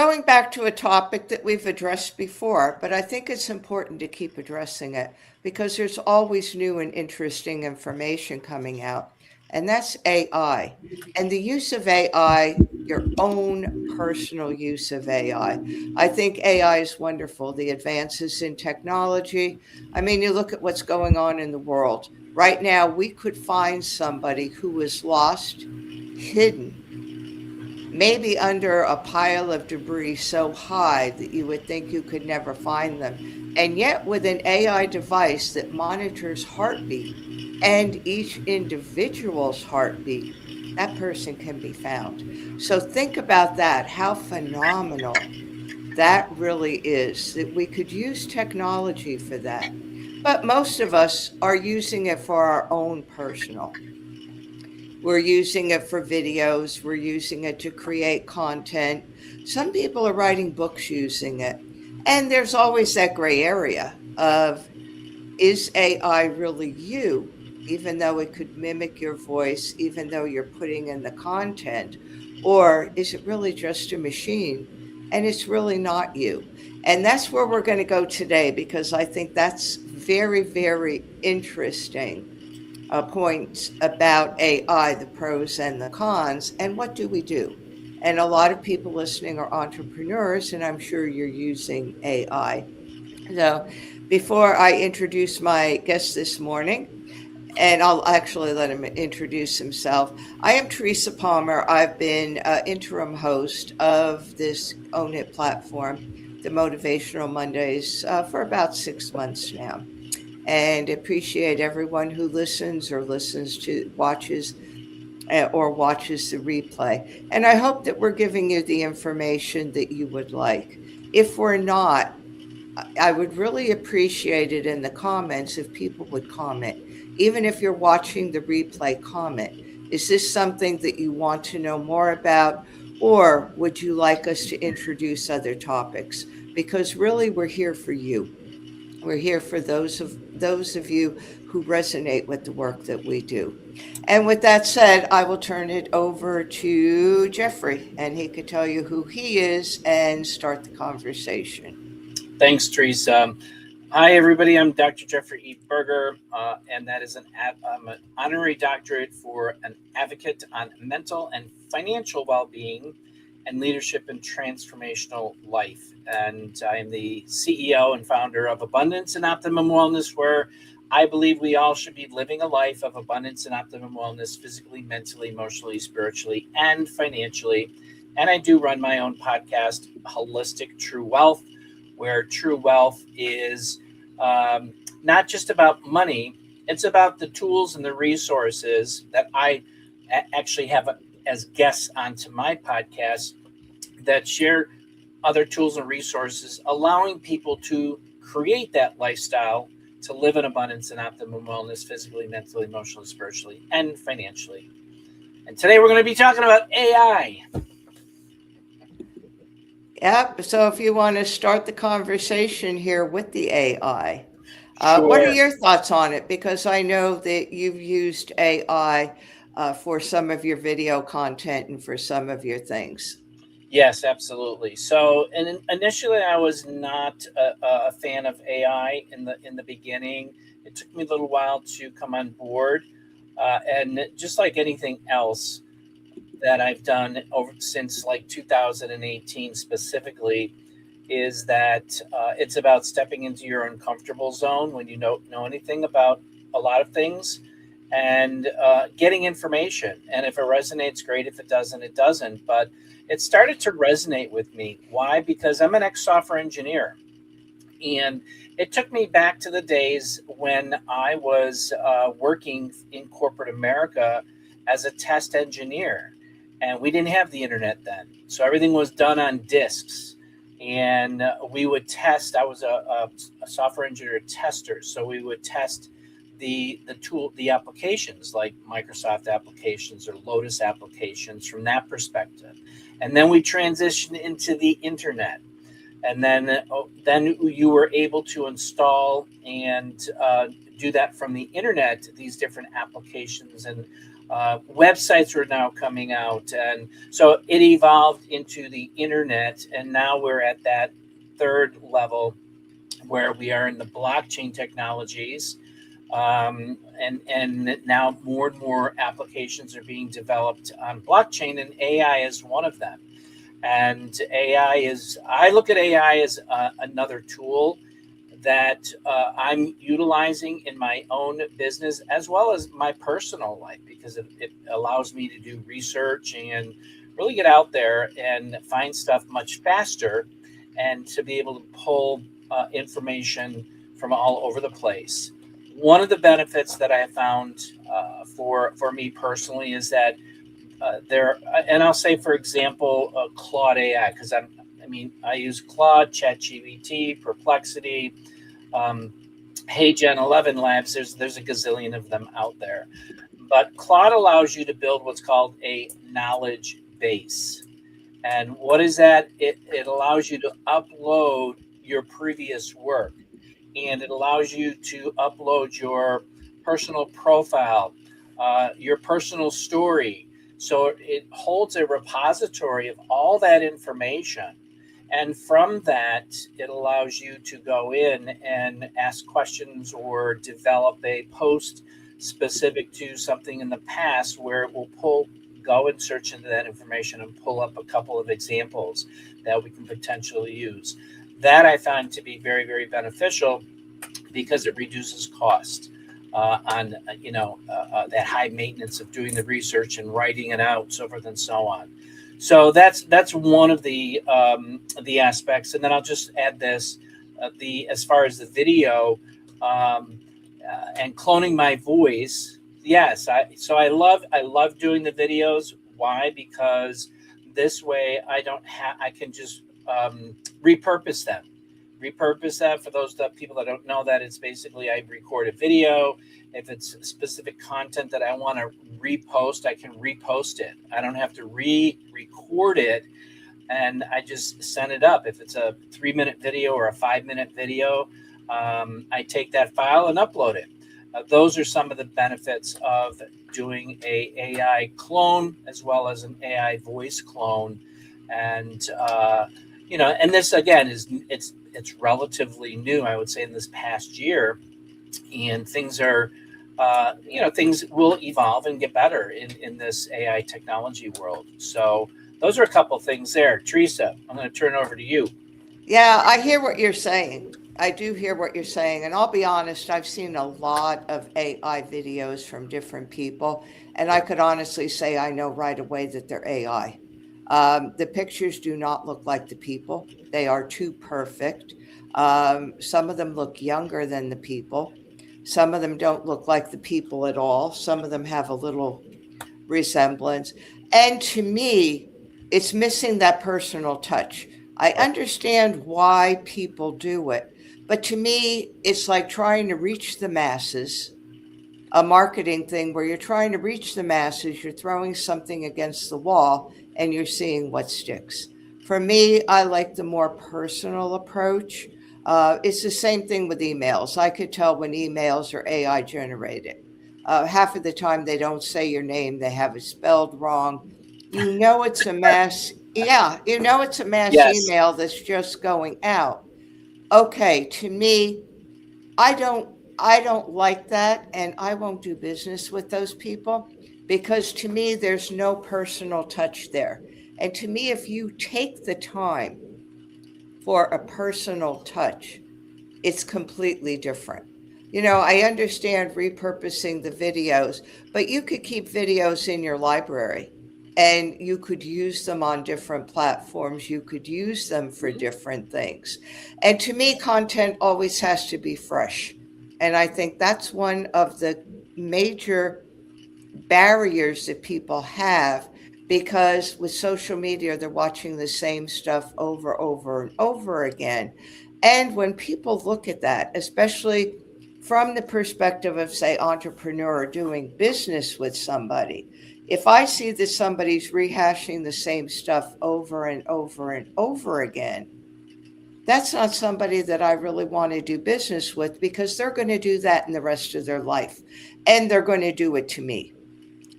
going back to a topic that we've addressed before, but I think it's important to keep addressing it because there's always new and interesting information coming out, and that's AI and the use of AI, your own personal use of AI. I think AI is wonderful. The advances in technology. I mean, you look at what's going on in the world. Right now, we could find somebody who was lost, hidden, maybe under a pile of debris so high that you would think you could never find them. And yet, with an AI device that monitors heartbeat and each individual's heartbeat, that person can be found. So, think about that, how phenomenal that really is, that we could use technology for that. But most of us are using it for our own personal. We're using it for videos. We're using it to create content. Some people are writing books using it. And there's always that gray area of, is AI really you? Even though it could mimic your voice, even though you're putting in the content, or is it really just a machine and it's really not you? And that's where we're going to go today because I think that's very, very interesting points about AI, the pros and the cons, and what do we do? And a lot of people listening are entrepreneurs, and I'm sure you're using AI. So, before I introduce my guest this morning, and I'll actually let him introduce himself. I am Teresa Palmer. I've been interim host of this Own It platform, the Motivational Mondays, for about 6 months now, and appreciate everyone who listens or watches or watches the replay. And I hope that we're giving you the information that you would like. If we're not, I would really appreciate it in the comments if people would comment. Even if you're watching the replay, comment. Is this something that you want to know more about? Or would you like us to introduce other topics? Because really, we're here for you. We're here for those of you who resonate with the work that we do. And with that said, I will turn it over to Jeffrey, and he could tell you who he is and start the conversation. Thanks, Teresa. Hi, everybody. I'm Dr. Jeffrey E. Berger, and that is I'm an honorary doctorate for an advocate on mental and financial well-being and leadership and transformational life. And I am the CEO and founder of Abundance and Optimum Wellness, where I believe we all should be living a life of abundance and optimum wellness, physically, mentally, emotionally, spiritually, and financially. And I do run my own podcast, Holistic True Wealth, where true wealth is not just about money. It's about the tools and the resources that I actually have as guests onto my podcast that share other tools and resources, allowing people to create that lifestyle to live in abundance and optimum wellness, physically, mentally, emotionally, spiritually, and financially. And today we're going to be talking about AI. Yep. So if you want to start the conversation here with the AI, Sure. What are your thoughts on it? Because I know that you've used AI for some of your video content and for some of your things. Yes, absolutely. So, and initially, I was not a fan of AI in the beginning. It took me a little while to come on board, and just like anything else that I've done over since like 2018 specifically, is that it's about stepping into your uncomfortable zone when you don't know anything about a lot of things, and getting information. And if it resonates, great. If it doesn't, it doesn't. But it started to resonate with me. Why? Because I'm an ex-software engineer. And it took me back to the days when I was working in corporate America as a test engineer. And we didn't have the internet then. So everything was done on disks. And we would test. I was a software engineer tester. So we would test the applications like Microsoft applications or Lotus applications from that perspective. And then we transitioned into the internet. And then you were able to install and do that from the internet, these different applications and Websites were now coming out, and so it evolved into the internet, and now we're at that third level where we are in the blockchain technologies, and now more and more applications are being developed on blockchain, and AI is one of them. And I look at AI as another tool that I'm utilizing in my own business as well as my personal life, because it allows me to do research and really get out there and find stuff much faster, and to be able to pull information from all over the place. One of the benefits that I have found for me personally is that and I'll say, for example, Claude AI, because I use Claude, ChatGPT, Perplexity, HeyGen 11 Labs. There's a gazillion of them out there, but Claude allows you to build what's called a knowledge base. And what is that? It allows you to upload your previous work, and it allows you to upload your personal profile, your personal story. So it holds a repository of all that information. And from that, it allows you to go in and ask questions or develop a post specific to something in the past, where it will go and search into that information and pull up a couple of examples that we can potentially use. That I find to be very, very beneficial, because it reduces cost on that high maintenance of doing the research and writing it out, so forth and so on. So that's one of the aspects. And then I'll just add this: as far as the video and cloning my voice. Yes, I love doing the videos. Why? Because this way I can just repurpose them. For those people that don't know, that it's basically, I record a video. If it's specific content that I want to repost, I can repost it. I don't have to re-record it, and I just send it up. If it's a 3-minute video or a 5-minute video, I take that file and upload it. Those are some of the benefits of doing a AI clone as well as an AI voice clone. And and this again it's relatively new, I would say, in this past year, and things are things will evolve and get better in this AI technology world. So those are a couple things there. Teresa, I'm going to turn it over to you. Yeah, I hear what you're saying. I do hear what you're saying. And I'll be honest, I've seen a lot of AI videos from different people, and I could honestly say I know right away that they're AI. The pictures do not look like the people. They are too perfect. Some of them look younger than the people. Some of them don't look like the people at all. Some of them have a little resemblance. And to me, it's missing that personal touch. I understand why people do it, but to me, it's like trying to reach the masses, a marketing thing where you're trying to reach the masses, you're throwing something against the wall, and you're seeing what sticks. For me, I like the more personal approach. It's the same thing with emails. I could tell when emails are AI generated. Half of the time they don't say your name, they have it spelled wrong. You know it's a mass. Yeah, you know it's a mass Yes. email that's just going out. Okay, to me, I don't like that, and I won't do business with those people, because to me there's no personal touch there. And to me, if you take the time for a personal touch, it's completely different. I understand repurposing the videos, but you could keep videos in your library and you could use them on different platforms. You could use them for different things. And to me, content always has to be fresh. And I think that's one of the major barriers that people have, because with social media, they're watching the same stuff over and over again. And when people look at that, especially from the perspective of, say, entrepreneur doing business with somebody, if I see that somebody's rehashing the same stuff over and over and over again, that's not somebody that I really want to do business with, because they're going to do that in the rest of their life, and they're going to do it to me.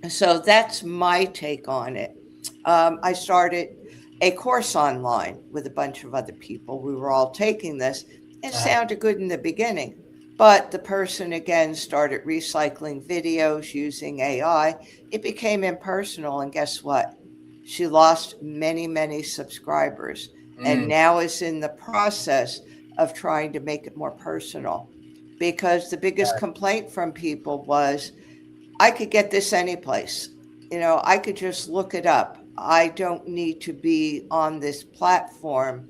So that's my take on it. I started a course online with a bunch of other people. We were all taking this. It Uh, sounded good in the beginning, but the person again started recycling videos using AI. It became impersonal, and guess what? She lost many, many subscribers, and mm, now is in the process of trying to make it more personal. Because the biggest right, complaint from people was, I could get this anyplace. I could just look it up. I don't need to be on this platform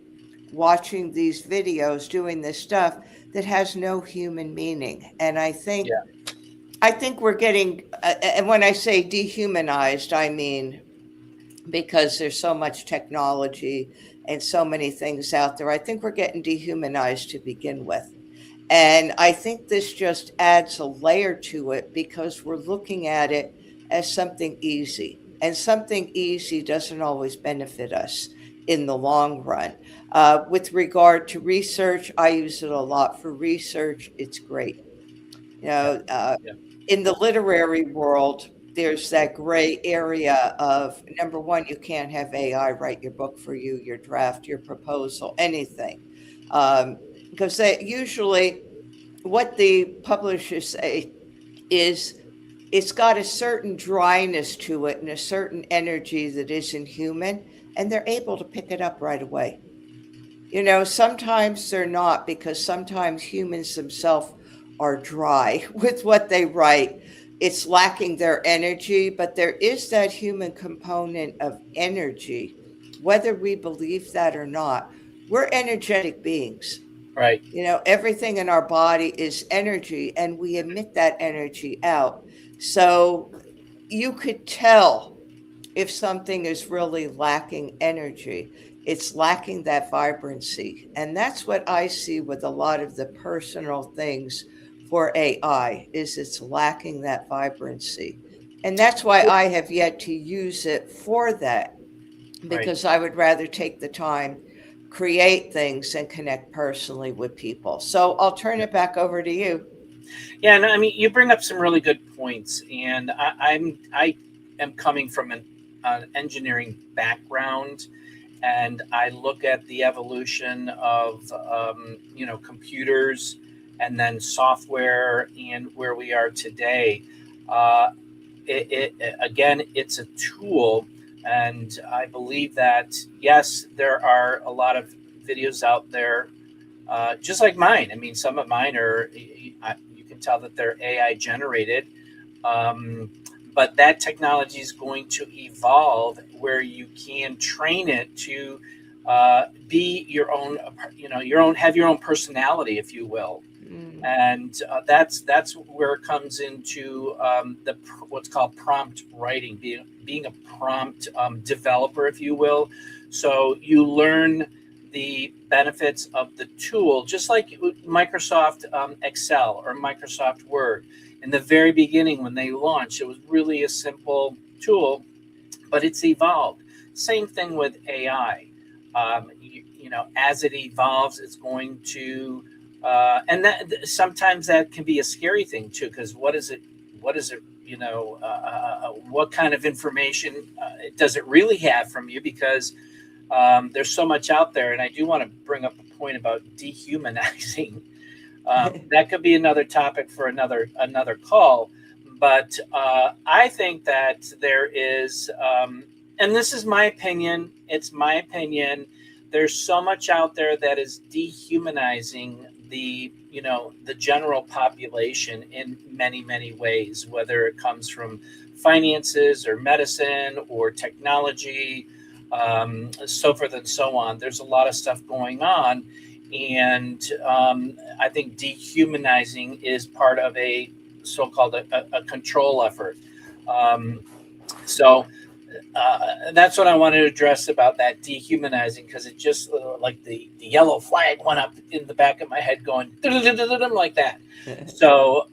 watching these videos doing this stuff that has no human meaning. And yeah, I think we're getting, and when I say dehumanized, I mean because there's so much technology and so many things out there. I think we're getting dehumanized to begin with. And I think this just adds a layer to it because we're looking at it as something easy. And something easy doesn't always benefit us in the long run. With regard to research, I use it a lot for research. It's great. You yeah, know, yeah, in the literary world, there's that gray area of number one, you can't have AI write your book for you, your draft, your proposal, anything. Because they usually, what the publishers say is it's got a certain dryness to it and a certain energy that isn't human, and they're able to pick it up right away. Sometimes they're not, because sometimes humans themselves are dry with what they write. It's lacking their energy, but there is that human component of energy, whether we believe that or not. We're energetic beings. right. Everything in our body is energy, and we emit that energy out. So you could tell if something is really lacking energy. It's lacking that vibrancy. And that's what I see with a lot of the personal things for AI is it's lacking that vibrancy. And that's why I have yet to use it for that, Right. because I would rather take the time, create things, and connect personally with people. So I'll turn Yeah. it back over to you. Yeah, and I mean, you bring up some really good points, and I am coming from an engineering background, and I look at the evolution of computers, and then software, and where we are today. Uh, again, it's a tool, and I believe that yes, there are a lot of videos out there, just like mine. I mean, some of mine are, you can tell that they're AI generated, um, but that technology is going to evolve where you can train it to be your own, have your own personality, if you will. Mm. And that's where it comes into the what's called prompt writing, being a prompt developer, if you will. So you learn the benefits of the tool, just like Microsoft Excel or Microsoft Word. In the very beginning, when they launched, it was really a simple tool, but it's evolved. Same thing with AI. As it evolves, it's going to, and that sometimes that can be a scary thing too, because what is it? What is it? What kind of information does it really have from you? Because there's so much out there, and I do want to bring up a point about dehumanizing. That could be another topic for another call. But I think that there is, and this is my opinion. It's my opinion. There's so much out there that is dehumanizing the general population in many ways, whether it comes from finances or medicine or technology, so forth and so on. There's a lot of stuff going on, and I think dehumanizing is part of a so-called a control effort. Um, so that's what I wanted to address about that dehumanizing, because it just like the yellow flag went up in the back of my head going like that. So,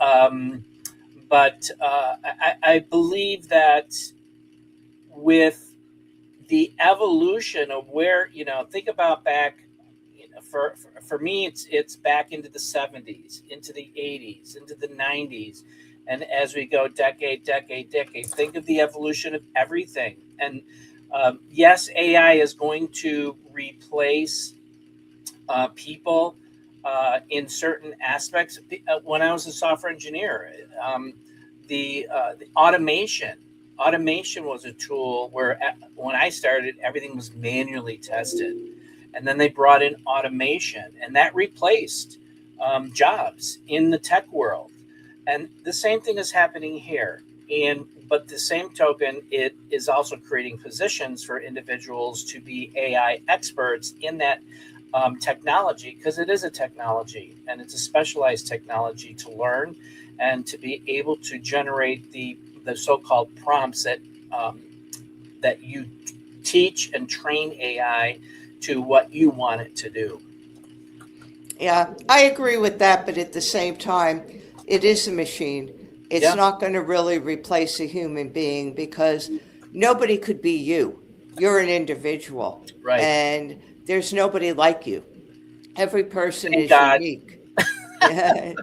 but I believe that with the evolution of where, think about back, for me, it's back into the 70s, into the 80s, into the 90s. And as we go decade, think of the evolution of everything. And yes, AI is going to replace people in certain aspects. When I was a software engineer, the automation was a tool where when I started, everything was manually tested, and then they brought in automation, and that replaced jobs in the tech world. And the same thing is happening here. But the same token, it is also creating positions for individuals to be AI experts in that technology, because it is a technology and it's a specialized technology to learn and to be able to generate the so-called prompts that you teach and train AI to what you want it to do. Yeah, I agree with that, but at the same time, it is a machine. It's Yeah. not going to really replace a human being because nobody could be you. You're an individual, Right. and there's nobody like you. Every person Thank is God. unique. And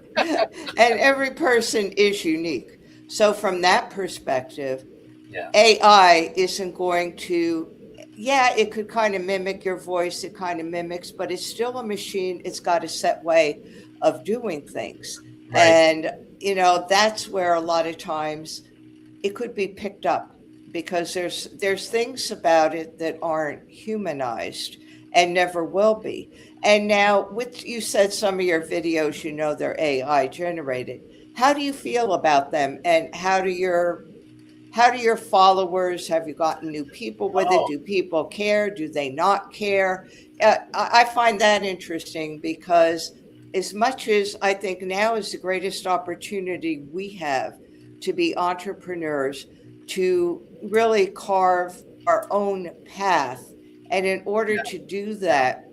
every person is unique. So from that perspective, Yeah. AI isn't going to, yeah, it could kind of mimic your voice, it kind of mimics, but it's still a machine. It's got a set way of doing things. Right. And, that's where a lot of times it could be picked up because there's things about it that aren't humanized and never will be. And now, with you said some of your videos, they're AI generated. How do you feel about them, and how do your followers, have you gotten new people with it? Oh, Do people care? Do they not care? I find that interesting because as much as I think now is the greatest opportunity we have to be entrepreneurs, to really carve our own path. And in order yeah. to do Yeah. that,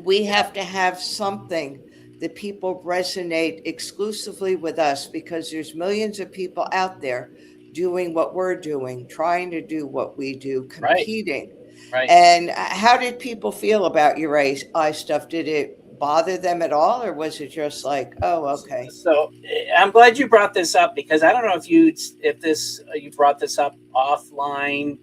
we Yeah. have to have something that people resonate exclusively with us, because there's millions of people out there doing what we're doing, trying to do what we do, Right. competing. Right. And how did people feel about your AI stuff? Did it bother them at all, or was it just like, oh, okay? So I'm glad you brought this up, because I don't know if you brought this up offline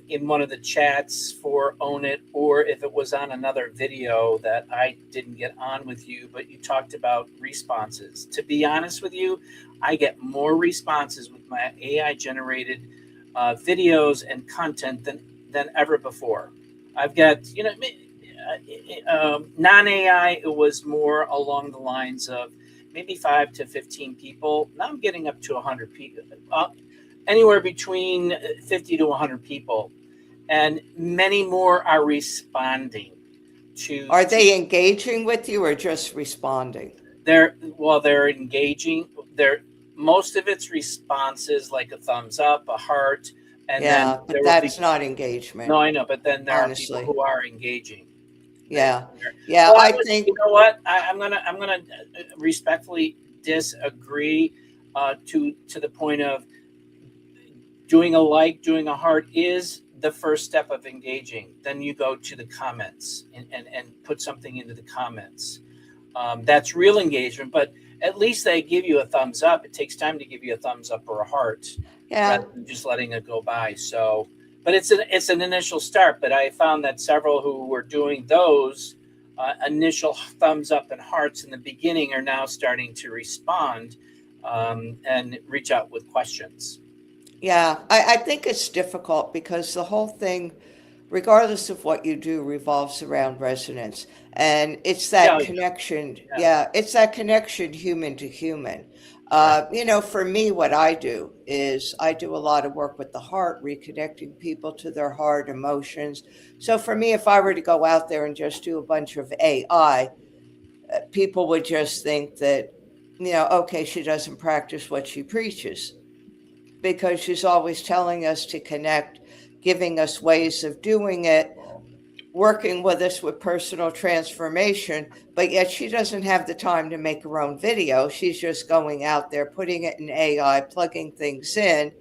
in one of the chats for Own It, or if it was on another video that I didn't get on with you, but you talked about responses. To be honest with you, I get more responses with my AI generated videos and content than ever before. I've got, non AI, it was more along the lines of maybe 5 to 15 people. Now I'm getting up to 100 people, anywhere between 50 to 100 people, and many more are responding Are to they engaging with you or just responding? they're engaging. They're Most of it's responses, like a thumbs up, a heart, and then Yeah, but there will be. that's not engagement, No, I know, but then there are people honestly. who are engaging. They're, Yeah. Yeah, well, I think, you know what? I'm gonna respectfully disagree to the point of doing a heart is the first step of engaging. Then you go to the comments and put something into the comments. That's real engagement, but at least they give you a thumbs up. It takes time to give you a thumbs up or a heart yeah. rather than just letting it go by. So, but it's an initial start. But I found that several who were doing those initial thumbs up and hearts in the beginning are now starting to respond and reach out with questions. Yeah, I think it's difficult because the whole thing, regardless of what you do, revolves around resonance. And it's Yeah, that oh, connection. yeah, Yeah, it's that connection human to human. right. For me, what I do is I do a lot of work with the heart, reconnecting people to their heart emotions. So for me, if I were to go out there and just do a bunch of AI, people would just think that, okay, she doesn't practice what she preaches, because she's always telling us to connect, giving us ways of doing it, working with us with personal transformation, but yet she doesn't have the time to make her own video. She's just going out there, putting it in AI, plugging things in,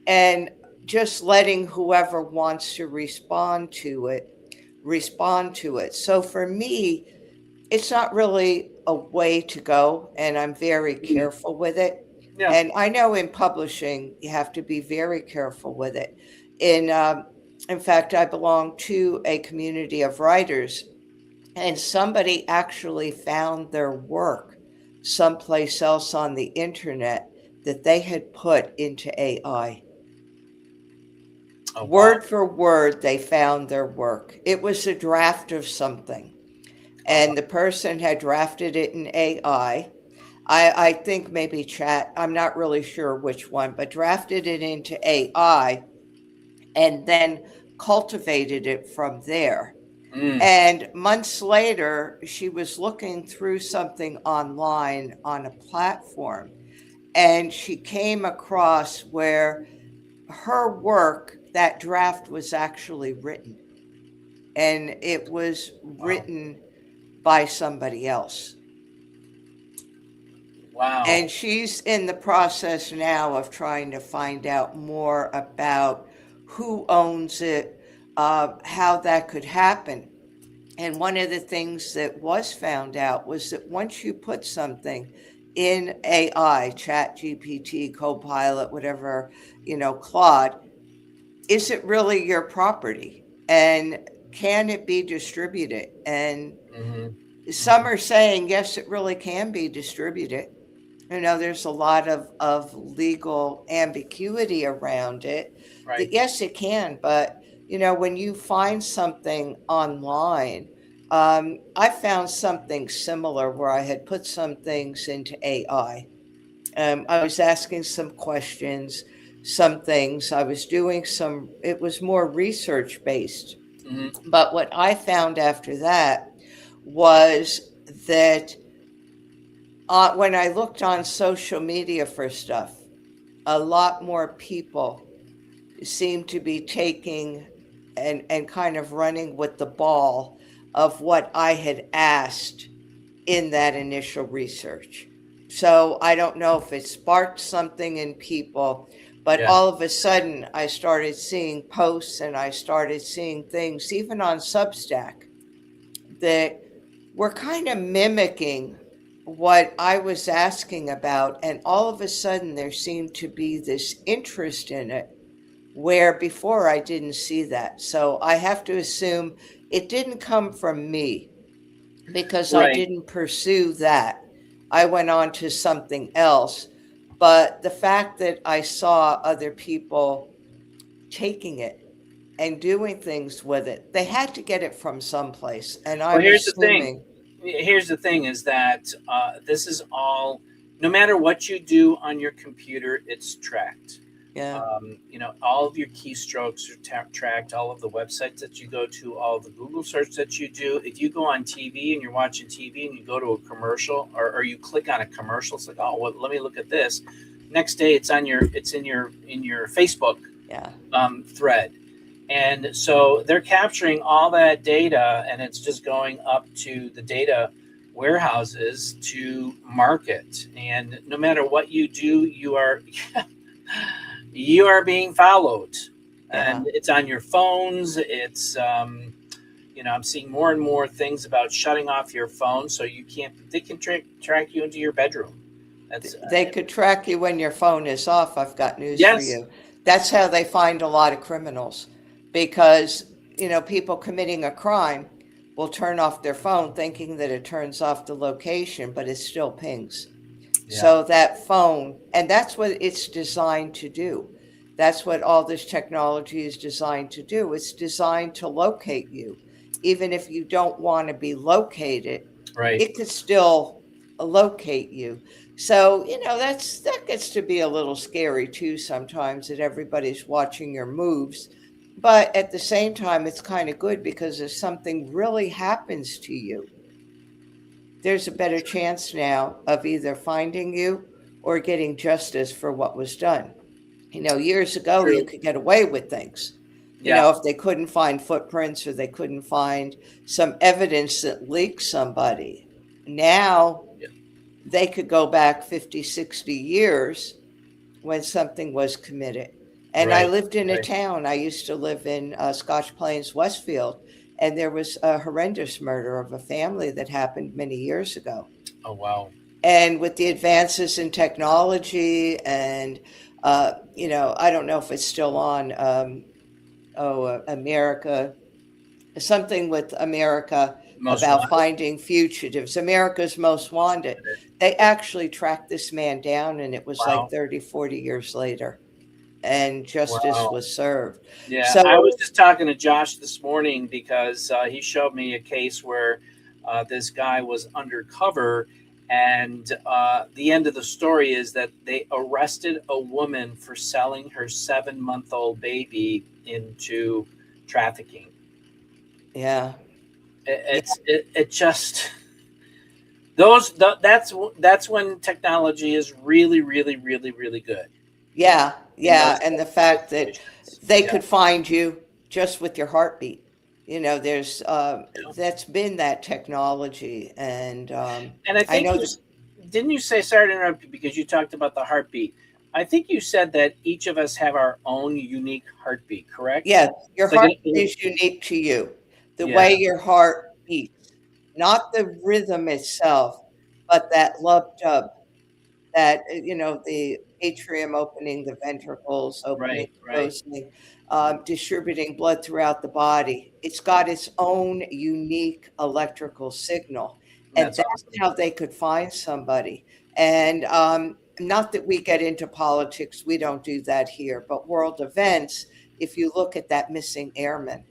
and just letting whoever wants to respond to it. So for me, it's not really a way to go, and I'm very Mm. careful with it. Yeah. And I know in publishing, you have to be very careful with it. In fact, I belong to a community of writers, and somebody actually found their work someplace else on the internet that they had put into AI. Oh, wow. Word for word, they found their work. It was a draft of something, Oh, wow. and the person had drafted it in AI. I think maybe chat, I'm not really sure which one, but drafted it into AI and then cultivated it from there. Mm. And months later, she was looking through something online on a platform, and she came across where her work, that draft was actually written, and it was Wow. written by somebody else. Wow. And she's in the process now of trying to find out more about who owns it, how that could happen. And one of the things that was found out was that once you put something in AI, Chat GPT, Copilot, whatever, Claude, is it really your property? And can it be distributed? And Hmm. some are saying, yes, it really can be distributed. There's a lot of legal ambiguity around it. Right. That yes, it can, but when you find something online, I found something similar where I had put some things into AI. I was asking some questions, some things. I was doing it was more research based. Hmm. But what I found after that was that when I looked on social media for stuff, a lot more people seem to be taking and kind of running with the ball of what I had asked in that initial research. So I don't know if it sparked something in people, but Yeah. all of a sudden I started seeing posts and I started seeing things, even on Substack, that were kind of mimicking what I was asking about. And all of a sudden there seemed to be this interest in it where before I didn't see that. So I have to assume it didn't come from me because I Right. didn't pursue that. I went on to something else. But the fact that I saw other people taking it and doing things with it, they had to get it from someplace. And Well, I'm here's the thing. assuming, Here's the thing is that this is all, no matter what you do on your computer, it's tracked. yeah, All of your keystrokes are tracked, all of the websites that you go to, all of the Google search that you do. If you go on TV and you're watching TV and you go to a commercial or you click on a commercial, it's like, oh, well, let me look at this. Next day, it's in your Facebook yeah, thread. And so they're capturing all that data and it's just going up to the data warehouses to market. And no matter what you do, you are you are being followed. yeah. And it's on your phones. It's I'm seeing more and more things about shutting off your phone so you can't. They can track you into your bedroom. That's They could track you when your phone is off. I've got news for yes, you. That's how they find a lot of criminals because, people committing a crime will turn off their phone thinking that it turns off the location, but it still pings. yeah, So that phone, and that's what it's designed to do. That's what all this technology is designed to do. It's designed to locate you. Even if you don't want to be located, right. it could still locate you. So, that gets to be a little scary too sometimes that everybody's watching your moves. But at the same time, it's kind of good because if something really happens to you, there's a better chance now of either finding you or getting justice for what was done. Years ago, you True. could get away with things. Yeah. If they couldn't find footprints or they couldn't find some evidence that linked somebody. Now, Yeah. they could go back 50, 60 years when something was committed. And I Right. lived in a Right. town. I used to live in Scotch Plains, Westfield, and there was a horrendous murder of a family that happened many years ago. Oh wow. And with the advances in technology and, I don't know if it's still on, America, something with America Most about wanted. finding fugitives, America's Most Wanted. They actually tracked this man down, and it was like Wow. 30, 40 years later, and justice Wow. was served. Yeah, So, I was just talking to Josh this morning because he showed me a case where this guy was undercover, and the end of the story is that they arrested a woman for selling her 7-month-old baby into trafficking. yeah, yeah, It just that's when technology is really, really, really, really good yeah, in yeah. those And the types of fact that situations. they Yeah. could find you just with your heartbeat. There's Yeah. that's been that technology, and And I I think know that. didn't you say, sorry to interrupt you because you talked about the heartbeat. I think you said that each of us have our own unique heartbeat, correct? Yeah, your It's like heart is unique to you. The way yeah, your heart beats, not the rhythm itself, but that love dub, that, the atrium opening, the ventricles opening, right, right. closing, distributing blood throughout the body. It's got its own unique electrical signal, And and that's that's awesome. how they could find somebody. And not that we get into politics, we don't do that here, but world events, if you look at that missing airman,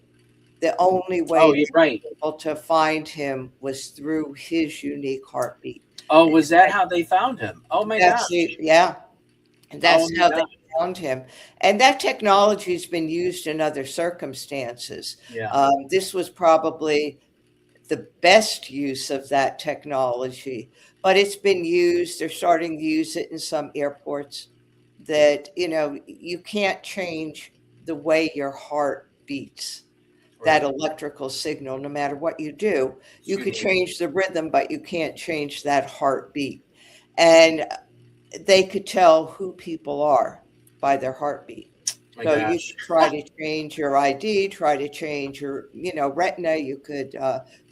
the only way Oh, they you're right. were able to find him was through his unique heartbeat. Oh, was that how they found him? Oh my That's gosh. the yeah, and Oh that's my how they gosh. found him, and that technology's been used in other circumstances. Yeah. This was probably the best use of that technology, but it's been used, they're starting to use it in some airports that, you can't change the way your heart beats, that Right. electrical signal, no matter what you do. It's You could unique. change the rhythm, but you can't change that heartbeat, and they could tell who people are by their heartbeat. My So you gosh. could try to change your ID, try to change your, retina. You could,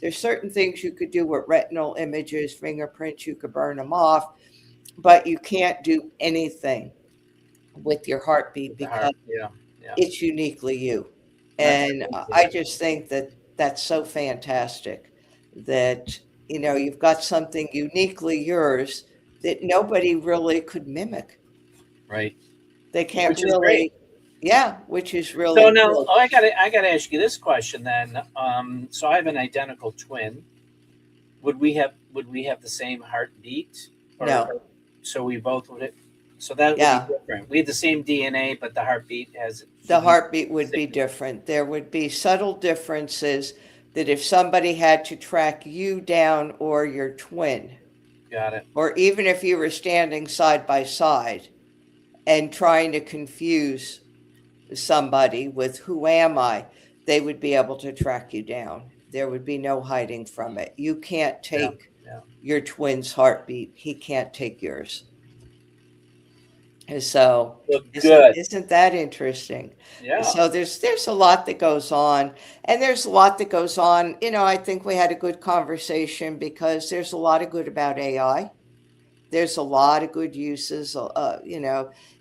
there's certain things you could do with retinal images, fingerprints, you could burn them off, but you can't do anything with your heartbeat With the because heart. Yeah. Yeah. it's uniquely you. That's And amazing. I just think that that's so fantastic that, you've got something uniquely yours that nobody really could mimic. Right. They can't Which is great. really, yeah, which is So really now, good. oh, I gotta ask you this question then. So I have an identical twin. Would we have the same heartbeat, No, or so we both would? So that would be yeah, different. We have the same DNA, but the heartbeat has the should be heartbeat would be significant. different. There would be subtle differences that if somebody had to track you down or your twin, Got it. or even if you were standing side by side and trying to confuse somebody with who am I, they would be able to track you down. There would be no hiding from it. You can't Yeah. take Yeah. your twin's heartbeat. He can't take yours. And so Well, isn't good. isn't that interesting? Yeah. So there's a lot that goes on, and there's a lot that goes on. I think we had a good conversation because there's a lot of good about AI. There's a lot of good uses.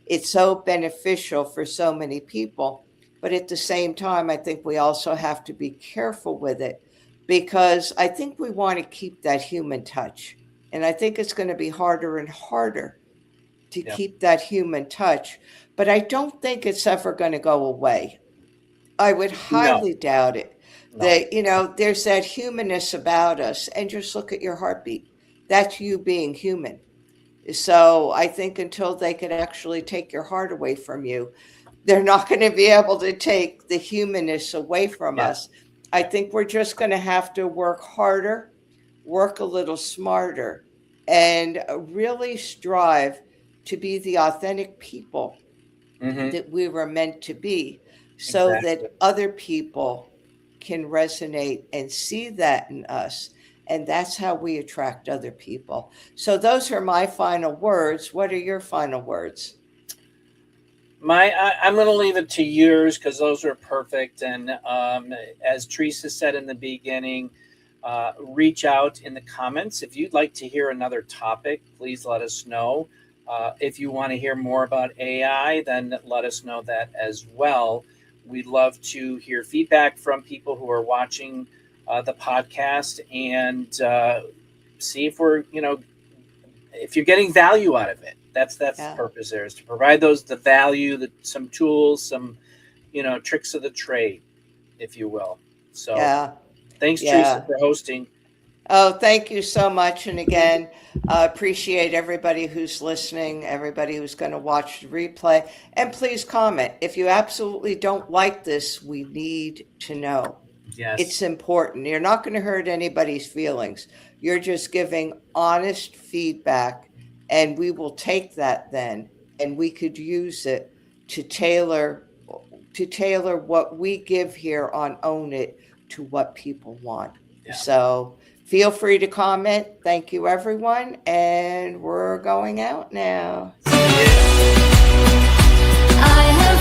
It's so beneficial for so many people, but at the same time, I think we also have to be careful with it because I think we want to keep that human touch, and I think it's going to be harder and harder to Yeah. keep that human touch, but I don't think it's ever going to go away. I would No. highly doubt it No. that, there's that humanness about us. And just look at your heartbeat. That's you being human. So I think until they can actually take your heart away from you, they're not going to be able to take the humanness away from Yeah. us. I Yeah. think we're just going to have to work harder, work a little smarter, and really strive to be the authentic people Mm-hmm. that we were meant to be so Exactly. that other people can resonate and see that in us. And that's how we attract other people. So, those are my final words. What are your final words? I'm going to leave it to yours because those are perfect. And as Teresa said in the beginning, reach out in the comments. If you'd like to hear another topic, please let us know. If you want to hear more about AI, then let us know that as well. We'd love to hear feedback from people who are watching the podcast and see if we're, if you're getting value out of it. That's the purpose there, is to provide the value, some tools, some, tricks of the trade, if you will. So thanks, Teresa, for hosting. Oh, thank you so much. And again, appreciate everybody who's listening, everybody who's going to watch the replay. And please comment. If you absolutely don't like this, we need to know. Yes. It's important. You're not going to hurt anybody's feelings. You're just giving honest feedback, and we will take that then, and we could use it to tailor what we give here on Own It to what people want. Yeah. So feel free to comment. Thank you, everyone. And we're going out now. I have